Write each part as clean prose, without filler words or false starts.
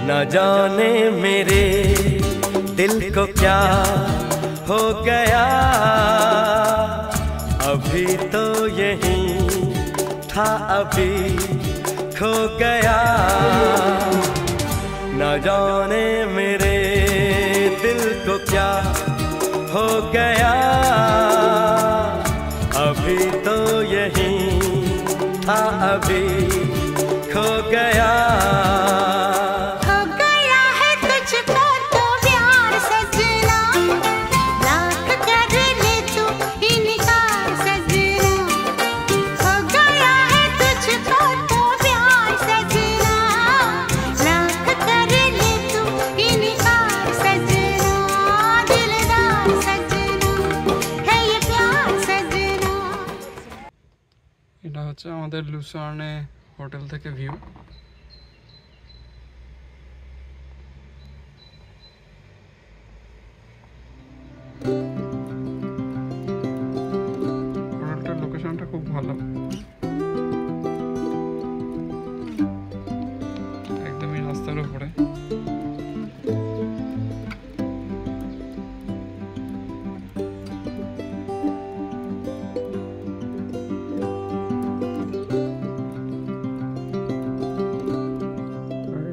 न जाने मेरे दिल को क्या हो गया, अभी तो यहीं था अभी खो गया। न जाने मेरे दिल को क्या हो गया, अभी तो यहीं था अभी खो गया। এটা হচ্ছে আমাদের লুসার্নে হোটেল থেকে ভিউ। হোটেলটার লোকেশনটা খুব ভালো, একদমই রাস্তার উপরে।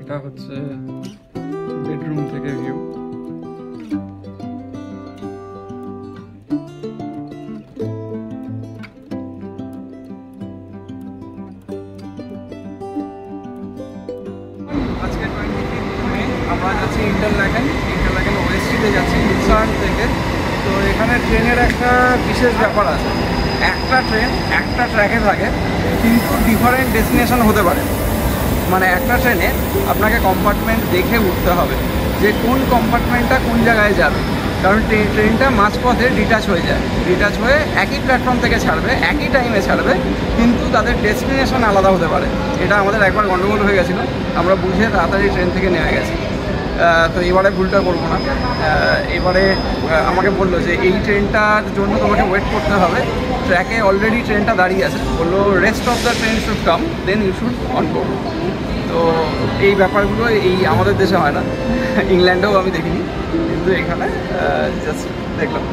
এটা হচ্ছে বেডরুম থেকে ভিউ। আজকে 25 মে আমরা যাচ্ছি ইন্টারল্যাকেন ওয়েস্টে যাচ্ছি লুসার্ন থেকে। তো এখানে ট্রেনের একটা বিশেষ ব্যাপার আছে, একটা ট্রেন একটা ট্র্যাকে থাকে কিন্তু ডিফারেন্ট ডেস্টিনেশন হতে পারে। মানে একটা ট্রেনে আপনাকে কম্পার্টমেন্ট দেখে উঠতে হবে যে কোন কম্পার্টমেন্টটা কোন জায়গায় যাবে, কারণ ট্রেনটা মাঝপথে ডিটাচ হয়ে যায়। ডিটাচ হয়ে একই প্ল্যাটফর্ম থেকে ছাড়বে, একই টাইমে ছাড়বে, কিন্তু তাদের ডেস্টিনেশন আলাদা হতে পারে। এটা আমাদের একবার গণ্ডগোল হয়ে গেছিলো, আমরা বুঝে তাড়াতাড়ি ট্রেন থেকে নেমে গেছি। তো এবারে ভুলটা করবো না। এবারে আমাকে বললো যে এই ট্রেনটার জন্য তোমাকে ওয়েট করতে হবে, ট্র্যাকে অলরেডি ট্রেনটা দাঁড়িয়ে আছে। বললো rest of the train should come, then you should on board. তো এই ব্যাপারগুলো এই আমাদের দেশে হয় না, ইংল্যান্ডেও আমি দেখিনি, কিন্তু এখানে জাস্ট দেখলাম।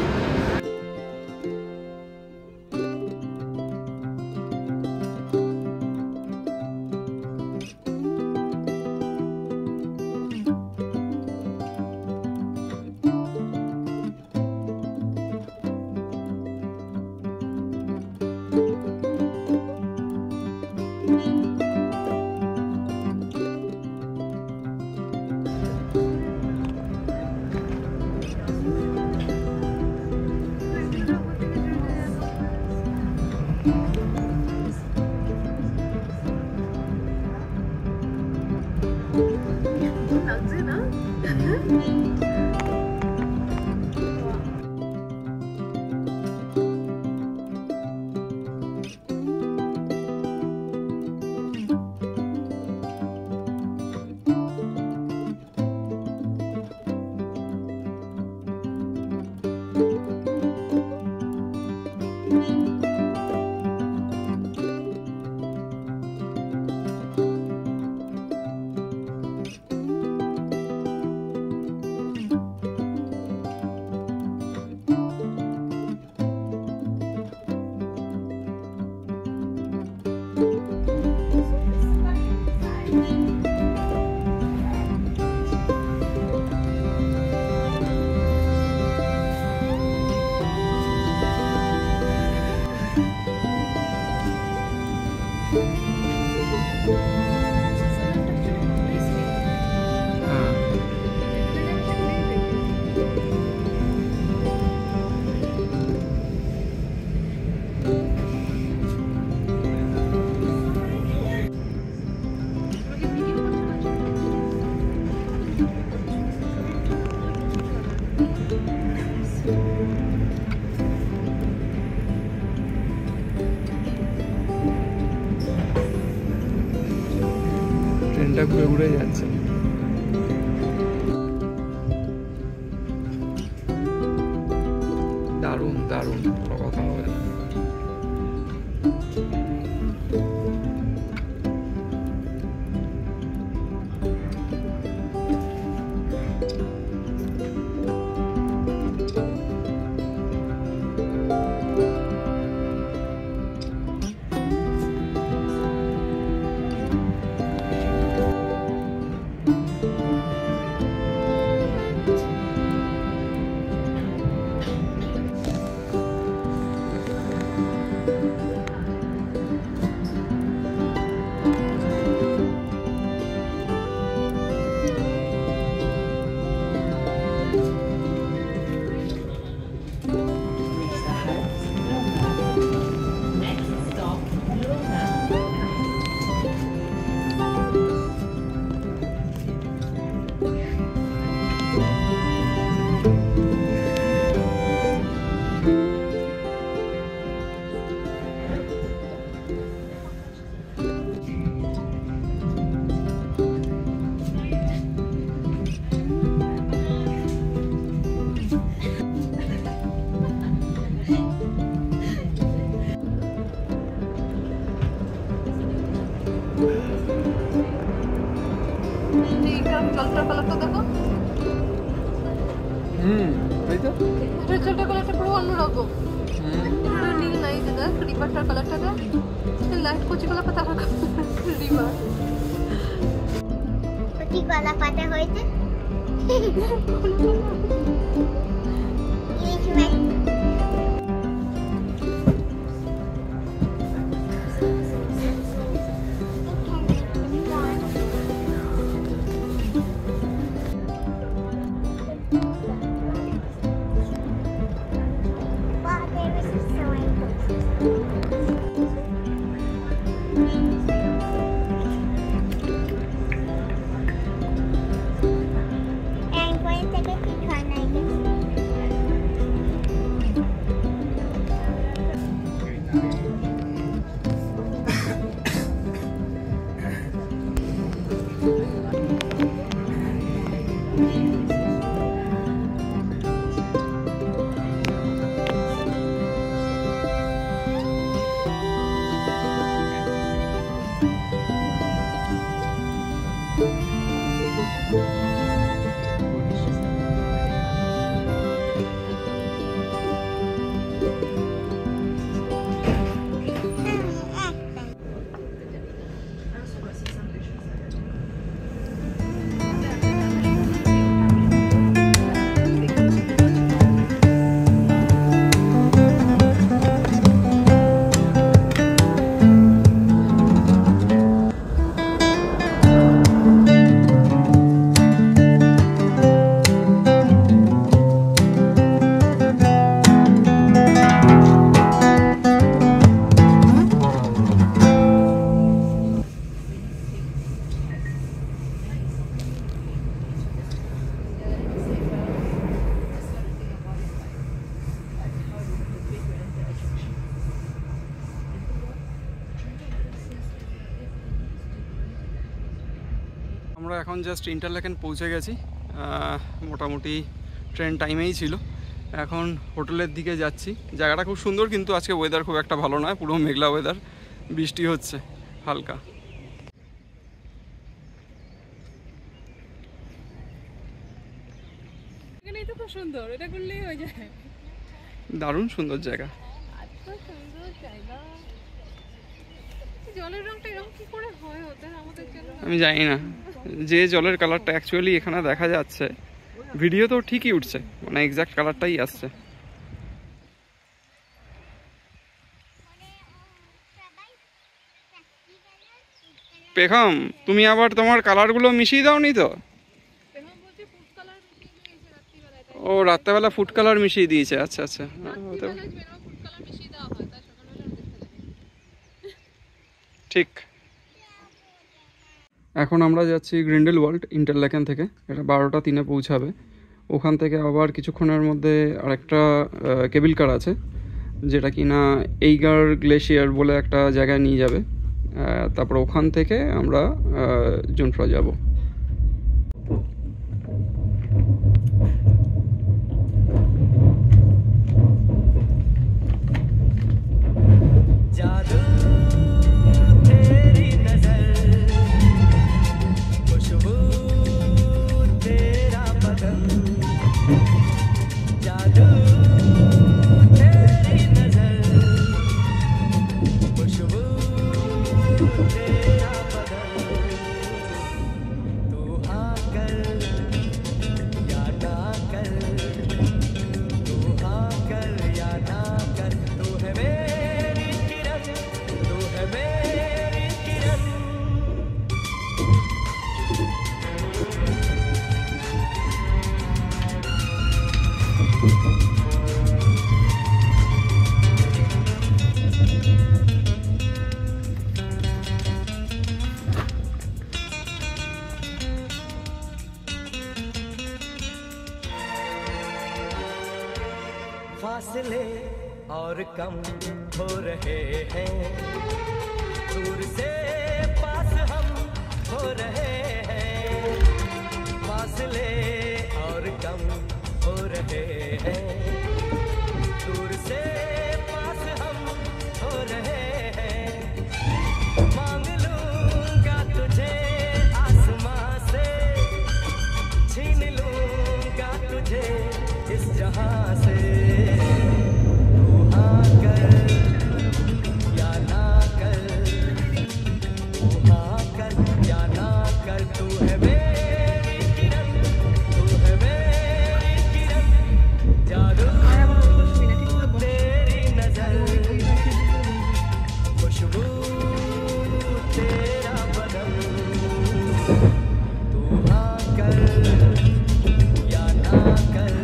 ট্রেনটা ঘুরে ঘুরে যাচ্ছে। দারুণ দারুণ, কথা হবে না। জলটার কালারটা দেখো। তাই তো এটার জলটার কালারটা পুরো অন্যরকম। নীল নাই যে দেখ রিভারটার কালারটা দেখ, লাইট কচি কলা পাতা রিভার কচি কলা পাতা হয়েছে। আমরা এখন জাস্ট ইন্টারল্যাকেন পৌঁছে গেছি, মোটামুটি ট্রেন টাইমেই ছিল। এখন হোটেলের দিকে যাচ্ছি। জায়গাটা খুব সুন্দর, কিন্তু আজকে ওয়েদার খুব একটা ভালো নয়, পুরো মেঘলা ওয়েদার, বৃষ্টি হচ্ছে হালকা। এখানেই তো খুব সুন্দর, এটা করলেই হয়ে যায়। দারুণ সুন্দর জায়গা। এত সুন্দর জায়গা, জলের রংটা এরকম কি করে হয় ওদের আমাদের জন্য আমি জানি না, যে জলের কালারটা অ্যাকচুয়ালি এখানে দেখা যাচ্ছে, ভিডিও তো ঠিকই উঠছে, মানে এক্সাক্ট কালারটাই আসছে। পেখম, তুমি আবার তোমার কালারগুলো মিশিয়ে দাও নি তো? ও রাত্রেবেলা ফুড কালার মিশিয়ে দিয়েছে, আচ্ছা আচ্ছা। ঠিক। এখন আমরা যাচ্ছি গ্রিন্ডেল ওয়ার্ল্ড ইন্টারল্যাকেন থেকে, এটা 12টা 3-এ পৌঁছাবে। ওখান থেকে আবার কিছুক্ষণের মধ্যে আরেকটা কেবল কার আছে, যেটা কিনা এইগার গ্লেশিয়ার বলে একটা জায়গায় নিয়ে যাবে। তারপর ওখান থেকে আমরা জুনফ্রা যাব। जादू तेरी नजर, खुशबू तेरा बदन, जादू तेरी नजर, खुशबू तेरा बदन, तू हाँ कर या ना कर, तू हाँ कर या ना कर, तू है मेरी किरण, तू है मेरी किरण। फासले और कम हो रहे हैं, दूर से पास हम हो रहे हैं, फासले और कम हो रहे हैं, दूर से पास हम हो रहे हैं, मांग लूंगा तुझे आसमां से,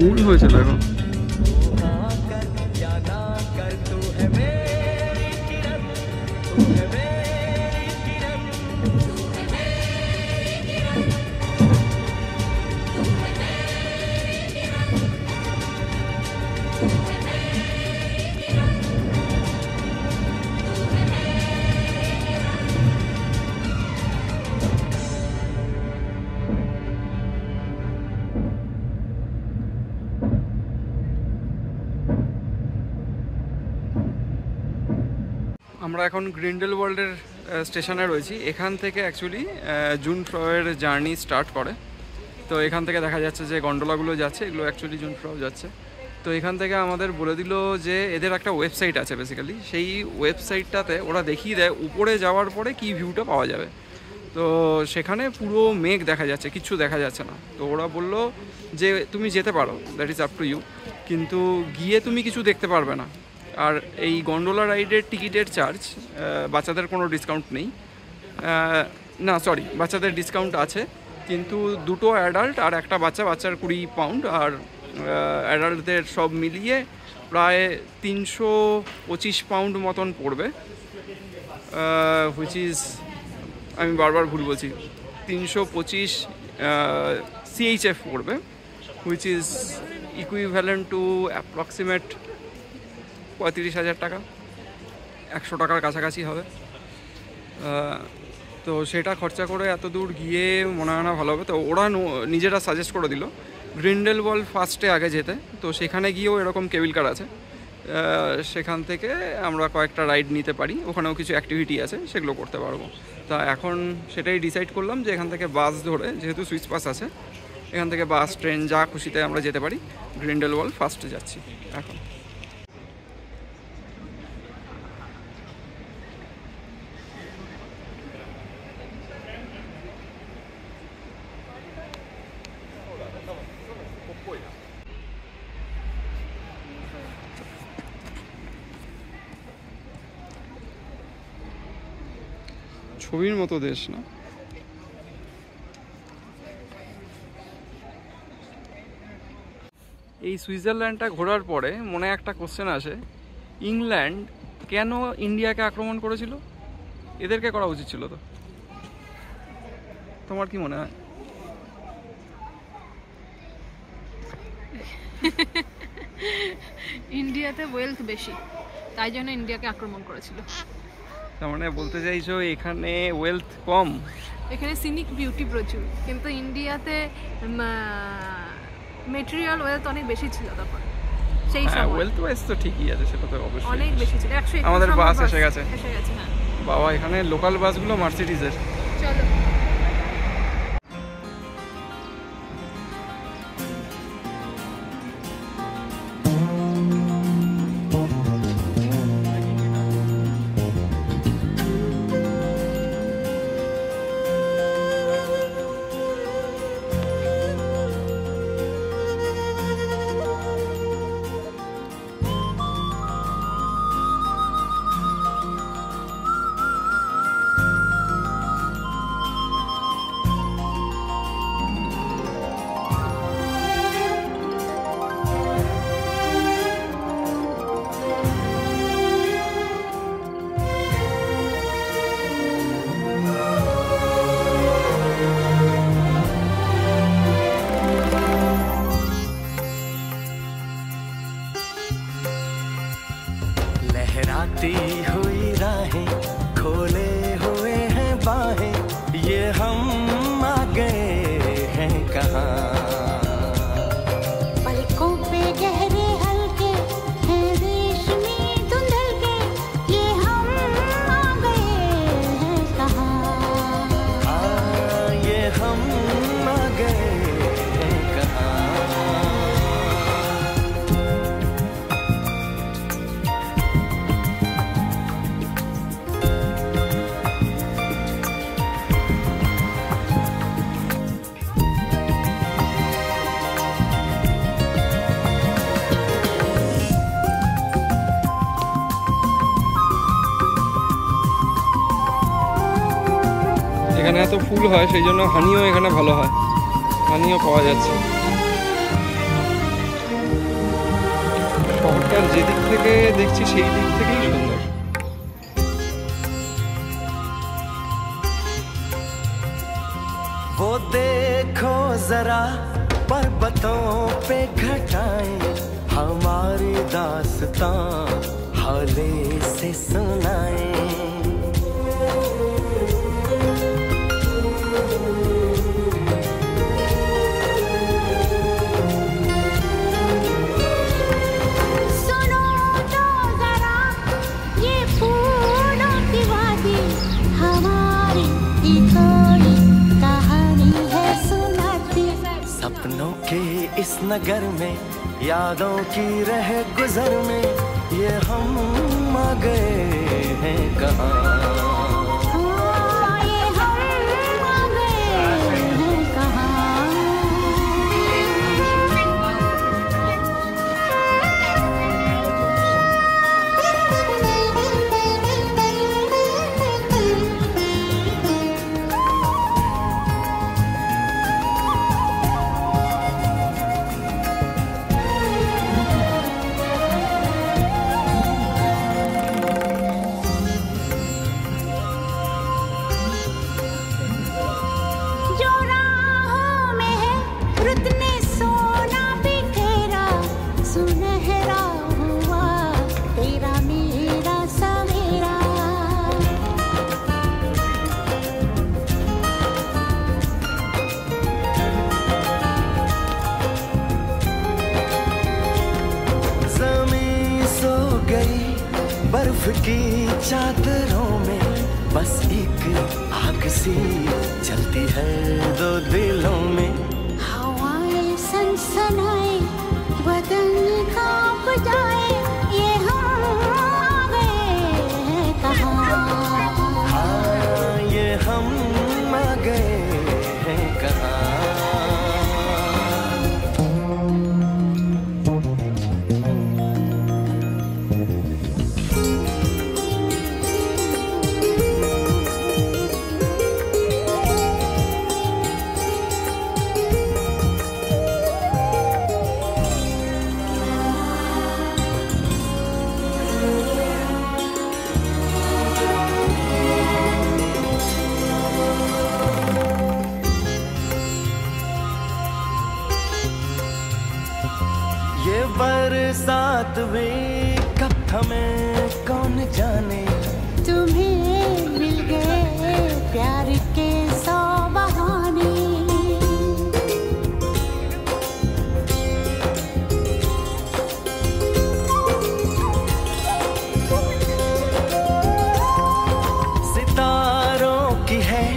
ফুল হয়েছে দেখো। हाँ कर या ना कर तू है मेरी किरण तू है मेरी किरण तू है मेरी किरण আমরা এখন গ্রিন্ডেল ওয়ার্ল্ডের স্টেশনে রয়েছি। এখান থেকে অ্যাকচুয়ালি জুনফ্রাওয়ের জার্নি স্টার্ট করে। তো এখান থেকে দেখা যাচ্ছে যে গন্ডোলাগুলো যাচ্ছে, এগুলো অ্যাকচুয়ালি জুনফ্রাও যাচ্ছে। তো এখান থেকে আমাদের বলে দিল যে এদের একটা ওয়েবসাইট আছে বেসিক্যালি, সেই ওয়েবসাইটটাতে ওরা দেখিয়ে দেয় উপরে যাওয়ার পরে কী ভিউটা পাওয়া যাবে। তো সেখানে পুরো মেঘ দেখা যাচ্ছে, কিচ্ছু দেখা যাচ্ছে না। তো ওরা বলল যে তুমি যেতে পারো, that is up to you, কিন্তু গিয়ে তুমি কিছু দেখতে পারবে না। আর এই গন্ডোলা রাইডের টিকিটের চার্জ, বাচ্চাদের কোনো ডিসকাউন্ট নেই, না সরি বাচ্চাদের ডিসকাউন্ট আছে, কিন্তু দুটো অ্যাডাল্ট আর একটা বাচ্চার 20 পাউন্ড, আর অ্যাডাল্টদের সব মিলিয়ে প্রায় 325 পাউন্ড মতন পড়বে, হুইচ ইজ, আমি বারবার ভুল বলছি, 325 CHF পড়বে, which is equivalent to approximate 35,000 টাকা, 100 টাকার কাছাকাছি হবে। তো সেটা খরচা করে এত দূর গিয়ে মনে হয় না ভালো হবে। তো ওরা নিজেরা সাজেস্ট করে দিল গ্রিন্ডেল ওয়ার্ল্ড ফার্স্টে আগে যেতে। তো সেখানে গিয়েও এরকম কেবিল কার আছে, সেখান থেকে আমরা কয়েকটা রাইড নিতে পারি, ওখানেও কিছু অ্যাক্টিভিটি আছে, সেগুলো করতে পারবো। তা এখন সেটাই ডিসাইড করলাম যে এখান থেকে বাস ধরে, যেহেতু সুইচ পাস আছে, এখান থেকে বাস ট্রেন যা খুশিতে আমরা যেতে পারি। গ্রিন্ডেল ওয়ার্ল্ড ফার্স্টে যাচ্ছি এখন। ছবির মতো দেশ না? এই সুইজারল্যান্ডটা ঘোরার পরে মনে একটা কোশ্চেন আসে, ইংল্যান্ড কেন ইন্ডিয়াকে আক্রমণ করেছিল? এদেরকে করা উচিত ছিল তো। তোমার কি মনে হয়? ইন্ডিয়াতে ওয়েলথ বেশি, তাই জন্য ইন্ডিয়াকে আক্রমণ করেছিল। তার মানে বলতে চাইছো এখানে ওয়েলথ কম? এখানে সিনিক বিউটি প্রচুর, কিন্তু ইন্ডিয়াতে মেটেরিয়াল ওয়েলথ অনেক বেশি ছিল তখন, সেই সময়। ওয়েলথ ওয়াইজ তো ঠিকই আছে, সেটা তো অবশ্যই অনেক বেশি ছিল। 121 আমাদের বাস এসে গেছে। হ্যাঁ বাবা, এখানে লোকাল বাসগুলো মার্সিডিজের। চলো। लहराती हुई राहें, खोले हुए हैं बाहें, ये हम आ गए हैं कहाँ। पलकों पे गहरे हल्के हैं रेशमी धुंधल के, ये हम आ गए हैं कहाँ। ये हम आ गए हैं कहाँ। এখানে এত ফুল হয়, সেই জন্য হানিও এখানে ভালো হয়, হানিও পাওয়া যাচ্ছে। শহরটার যেদিক থেকে দেখছি সেই দিক থেকেই সুন্দর। वो देखो जरा पर्वतों पे घटाएं, हमारी दास्तां हौले से सुनाएं। सुनो तो जरा ये फूलों की वादी, हमारी ही कोई कहानी है सुनाती। सपनों के इस नगर में, यादों की रह गुजर में, ये हम आ गए हैं कहाँ। हाँ, ये हम आ गए हैं कहाँ। जो राहों में है रुत ने सोना बिखेरा, सुनहरा हुआ तेरा मेरा सवेरा। ज़मीं सो गई बर्फ की चादरों में, बस एक आग सी जलती है दो दिलों में। हवाएं सनसनाए, बदन कांप जाए, ये हम आ गए हैं कहाँ। हाँ, ये हम आ गए हैं कहाँ। ये बरसात भी कब थमे कौन जाने, तुम्हें मिल गए प्यार के 100 बहाने। सितारों की है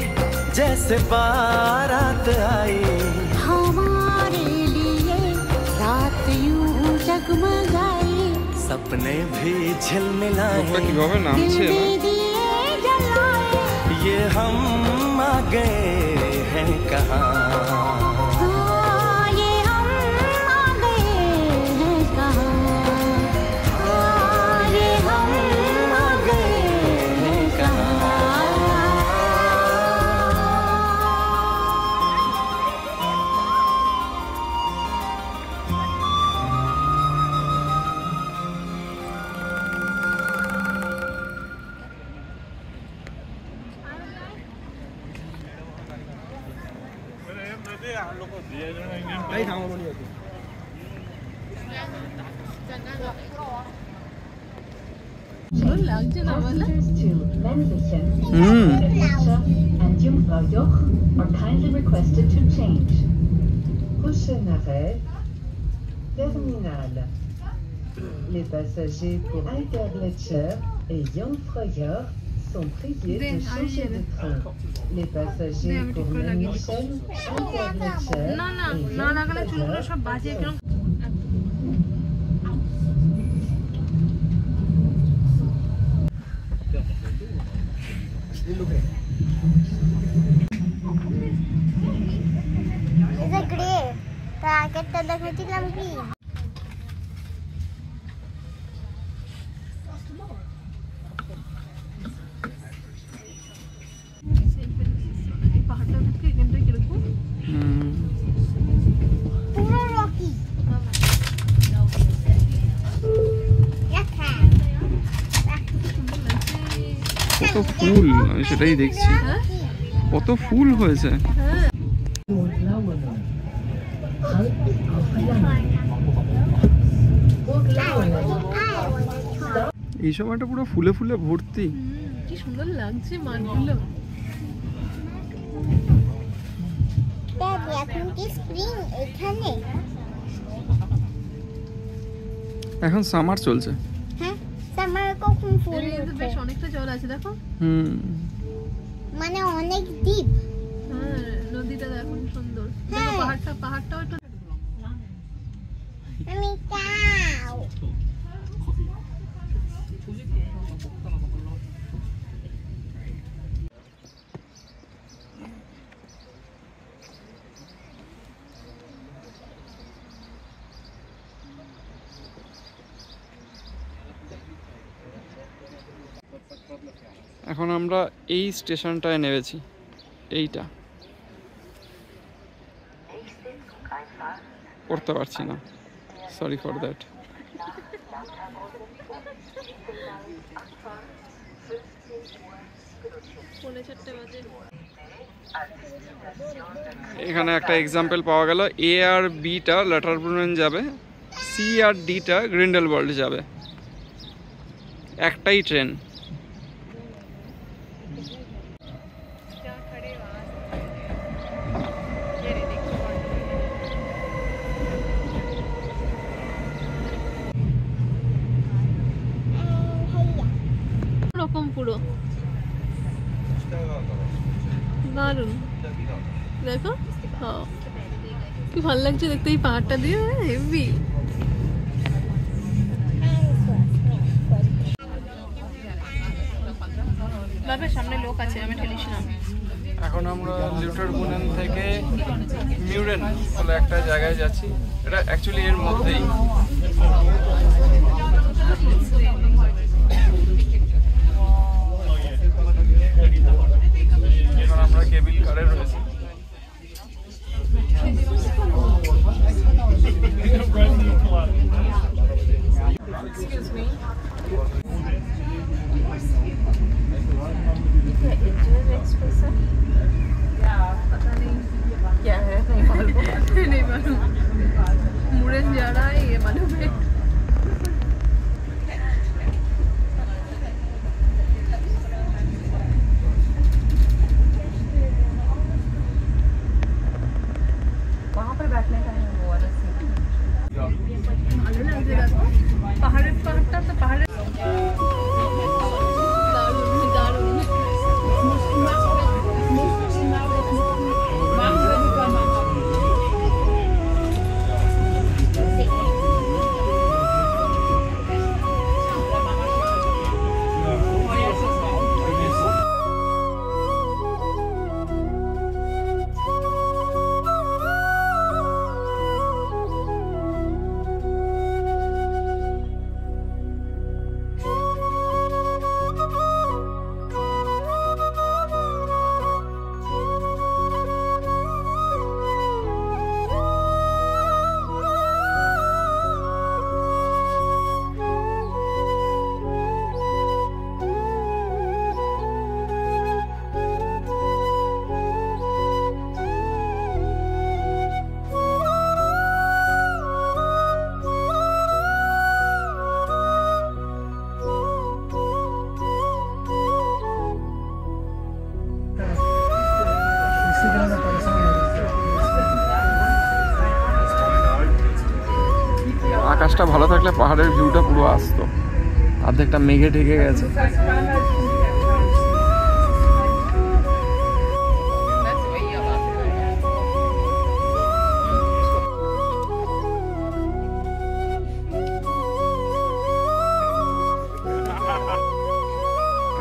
जैसे बारात आई, हमारे लिए रात यूं जगमगाई। सपने भी লোকটা झिलमिलाए, কিভাবে নামছে दिल না? में दिए जलाए। ये हम आ गए हैं कहाँ। हाँ, ये हम आ गए हैं कहाँ। हाँ, ये हम आ गए हैं कहाँ। Passengers to Mendlingen, Edessa and Jungfraujoch are kindly requested to change. Prochain arrêt, Terminal. Les passagers pour Eigergletscher et Jungfraujoch sont priés de changer de train. Les passagers pour Mendlingen, Eigergletscher না না et না লাগালে চুলগুলো Jungfraujoch সব বাজে কেমন। এটা grey, তার আগেরটা দেখাচ্ছিলাম কি পাহাড়টা থেকে এখানটা কিরকম পুরো রকি। ফুল, আমি সেটাই দেখছি, হ্যাঁ কত ফুল হয়েছে। হ্যাঁ এই সময়টা পুরো ফুলে ফুলে ভর্তি। কি সুন্দর লাগছে মাঠগুলো। Daddy, এখন কি স্প্রিং এখানে? এখন সামার চলছে। হ্যাঁ, সামার কখন ফুল এর কিন্তু ওঠে? বেশ অনেকটা জল আছে দেখো। মানে অনেক ডিপ। হ্যাঁ নদীটা দেখো কি সুন্দর। হ্যাঁ। দেখো পাহাড়টাও একটু আমি চাও। এখন আমরা এই স্টেশনটায় নেমেছি, এইটা পড়তে পারছি না, সরি ফর দ্যাট। এখানে একটা এক্সাম্পল পাওয়া গেল, এ আর বিটা লেটারব্রুনেন যাবে, সি আর ডিটা গ্রিন্ডেলওয়াল্ড যাবে, একটাই ট্রেন। রকম পুরো দারুণ দেখো। হ্যাঁ কি ভালো লাগছে দেখতে এই পাহাড়টা দিয়ে, হেভি। বাবা সামনে লোক আছে, আমি ঠেলিস না। এখন আমরা লেটারব্রুনেন থেকে মিউরেন বলে একটা জায়গায় যাচ্ছি, এটা অ্যাকচুয়ালি এর মধ্যেই। এখন আমরা কেবিল কারে রয়েছি। क्या है नहीं मालूम मुड़न जा रहा है ये मालूम है। वहाँ पर बैठने का है वो वाला सीट ভালো লাগছে দেখো পাহাড়টা তো পাহাড়ের দারুণ আকাশটা ভালো থাকলে পাহাড়ের ভিউটা পুরো আসতো, অর্ধেকটা মেঘে ঢেকে গেছে।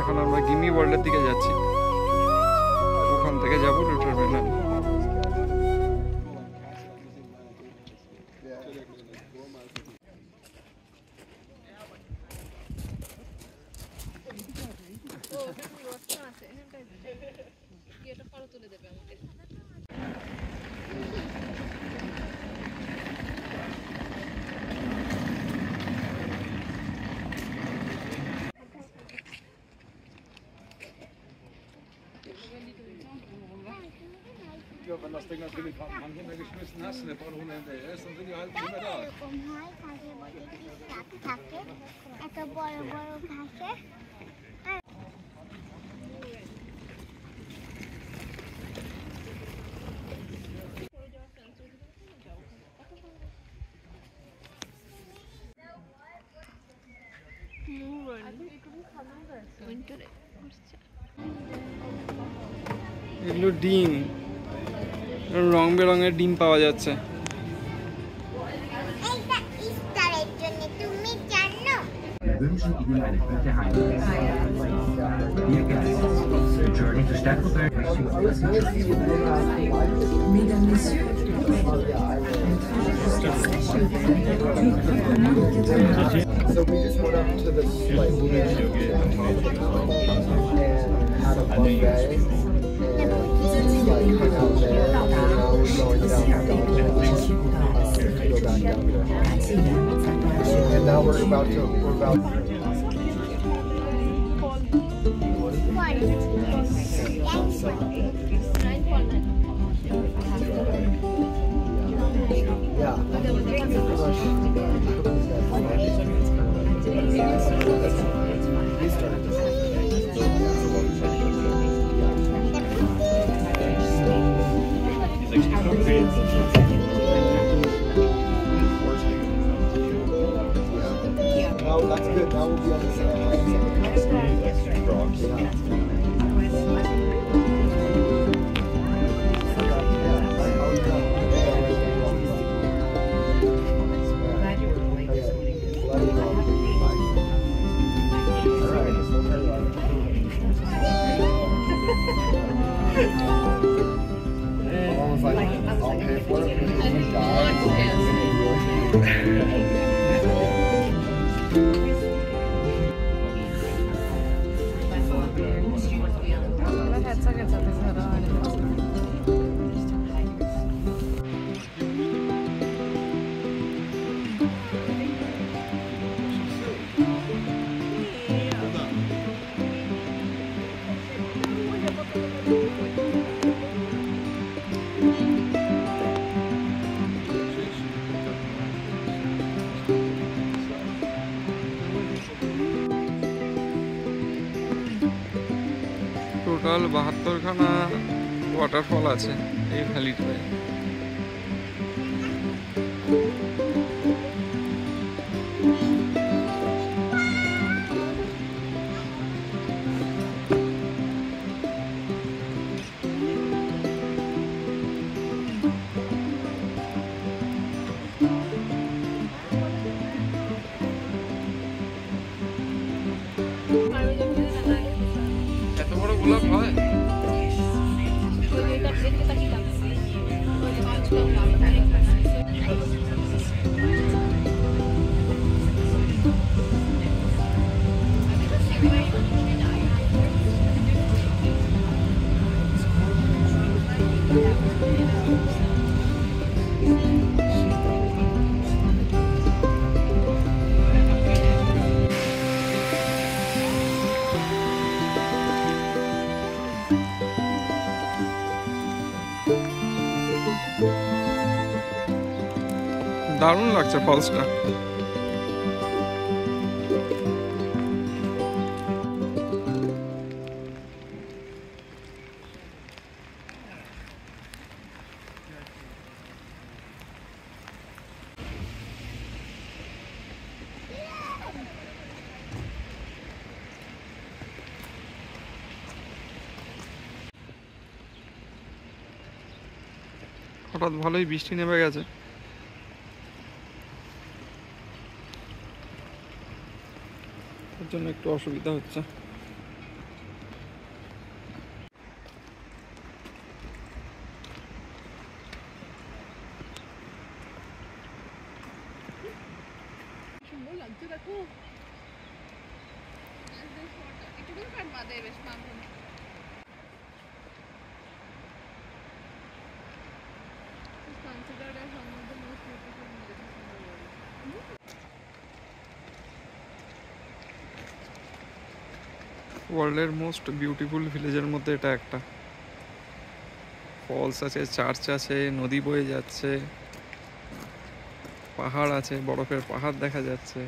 এখন আমরা গিমি ওয়ার্ল্ডের দিকে যাচ্ছি, ওখান থেকে যাবো লেটারব্রুনেন। das Ding natürlich von manchen geschmissen hast, eine paar hundert ist, dann sind die halt তাই nicht তো mehr da. এরকম হয় ঘাসের মধ্যে কি শাক থাকে এত বড় বড় ঘাসে এগুলো ডিম, রং বেরঙের ডিম পাওয়া যাচ্ছে। এইটা ইস্টারের জন্য তুমি জানো wünschen Ihnen eine gute Heimreise. Dear guests, the journey to Stackelberg reaching Mesdames, Messieurs, So we just went up to the like and had a buffet and like hung out there. And now we're going down to go back down there. And now we're about Now that's good. Now we'll be on the same I'll pay for it. Total 72খানা waterfall আছে এই ভ্যালিটায়। এত বড় গোলাপ হয়? দারুণ লাগছে ফলসটা। হঠাৎ ভালোই বৃষ্টি নেমে গেছে। এর জন্য একটু অসুবিধা হচ্ছে। সুন্দর লাগছে দেখো। একটু মাদে বেশ Mamun considered as one of the most beautiful villages in the world. ওয়ার্ল্ডের মোস্ট বিউটিফুল ভিলেজের মধ্যে এটা একটা। ফলস আছে, চার্চ আছে, নদী বয়ে যাচ্ছে, পাহাড় আছে, বরফের পাহাড় দেখা যাচ্ছে।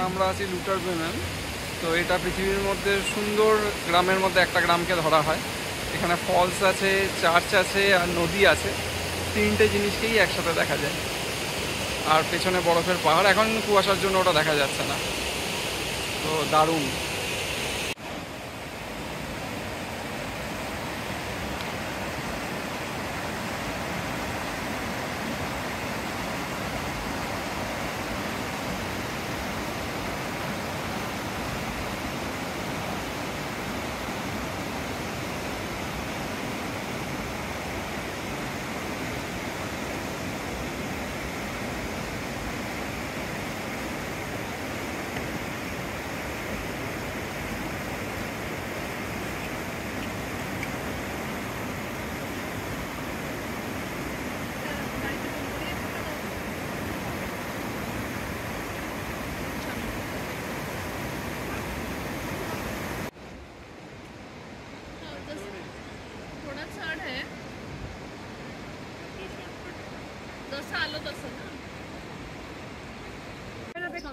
আমরা আছি লুটারব্রেমেন। তো এটা পৃথিবীর মধ্যে সুন্দর গ্রামের মধ্যে একটা গ্রামকে ধরা হয়। এখানে ফলস আছে, চার্চ আছে আর নদী আছে, তিনটে জিনিসকেই একসাথে দেখা যায়। আর পেছনে বরফের পাহাড়, এখন কুয়াশার জন্য ওটা দেখা যাচ্ছে না। তো দারুণ।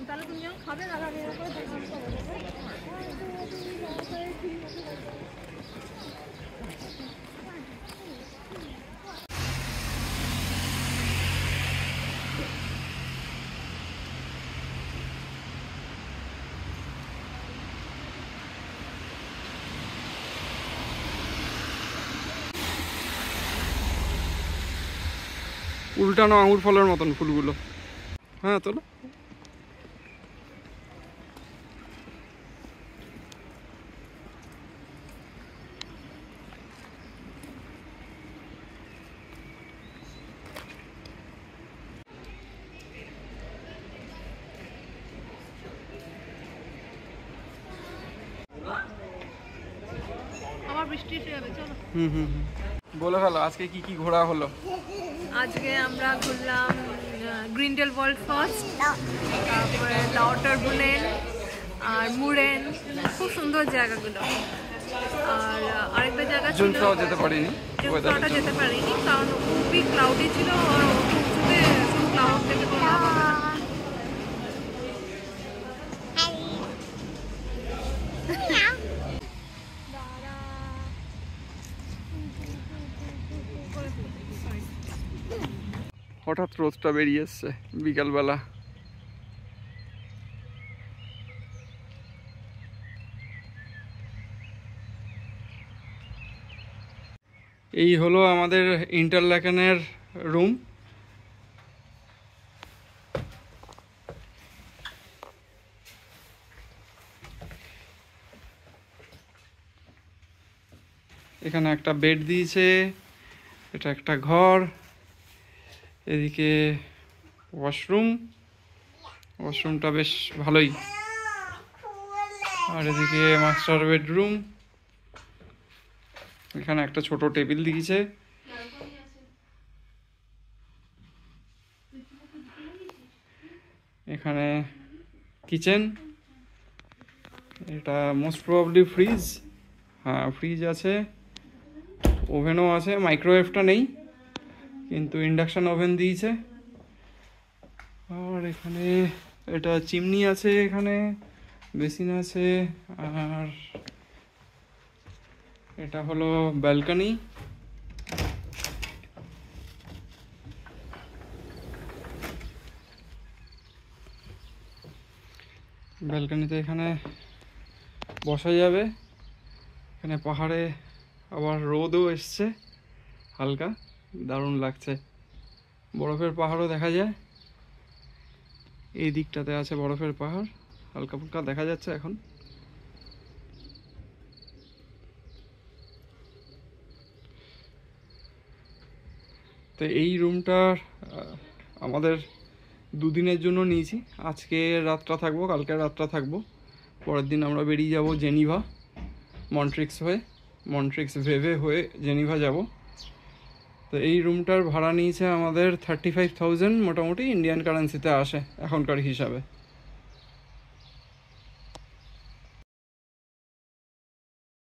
তাহলে তুমি যখন খাবে না আমি এরকম উল্টানো আঙুর ফলের মতন ফুলগুলো। হ্যাঁ তোলো। আবার বৃষ্টি এসে যাবে, চলো। বলে ফেলো আজকে কি কি ঘোরা হলো। আজকে আমরা ঘুরলাম গ্রিন্ডেল ওয়ার্ল্ড ফার্স্ট, তারপরে লাউটারব্রুনেন আর মুরেন, খুব সুন্দর জায়গাগুলো। আর আরেকটা জায়গা ছিল জুনফ্রাও যেতে পারিনি, জুনফ্রাওটা যেতে পারিনি কারণ খুবই ক্লাউডি ছিল আর উঁচুতে ক্লাউড থেকে কোনো লাভ হবে না। হঠাৎ রোদটা বেরিয়ে এসছে বিকালবেলা। এই হলো আমাদের ইন্টারল্যাকেনের রুম। এখানে একটা বেড দিয়েছে, এটা একটা ঘর, এদিকে ওয়াশরুম, ওয়াশরুমটা বেশ ভালোই। আর এদিকে মাস্টার বেডরুম, এখানে একটা ছোট টেবিল দিয়েছে। এখানে কিচেন, এটা মোস্ট প্রবাবলি ফ্রিজ। হ্যাঁ, ফ্রিজ আছে, ওভেনও আছে, মাইক্রোওয়েভটা নেই কিন্তু ইন্ডাকশন ওভেন দিয়েছে। আর এখানে এটা চিমনি আছে, এখানে বেসিন আছে। আর এটা হলো ব্যালকনি। ব্যালকনিতে এখানে বসা যাবে। এখানে পাহাড়ে আবার রোদও এসছে হালকা, দারুণ লাগছে। বরফের পাহাড়ও দেখা যায়, এই দিকটাতে আছে বরফের পাহাড়, হালকা ফুলকা দেখা যাচ্ছে এখন। তো এই রুমটা আমাদের দুদিনের জন্য নিয়েছি। আজকে রাতটা থাকবো, কালকে রাতটা থাকবো, পরের দিন আমরা বেরিয়ে যাব জেনিভা, মন্ট্রিক্স হয়ে, মন্ট্রিক্স ভেভে হয়ে জেনিভা যাব। তো এই রুমটার ভাড়া নিয়েছে আমাদের 35,000, মোটামুটি ইন্ডিয়ান কারেন্সিতে আসে এখনকার হিসাবে।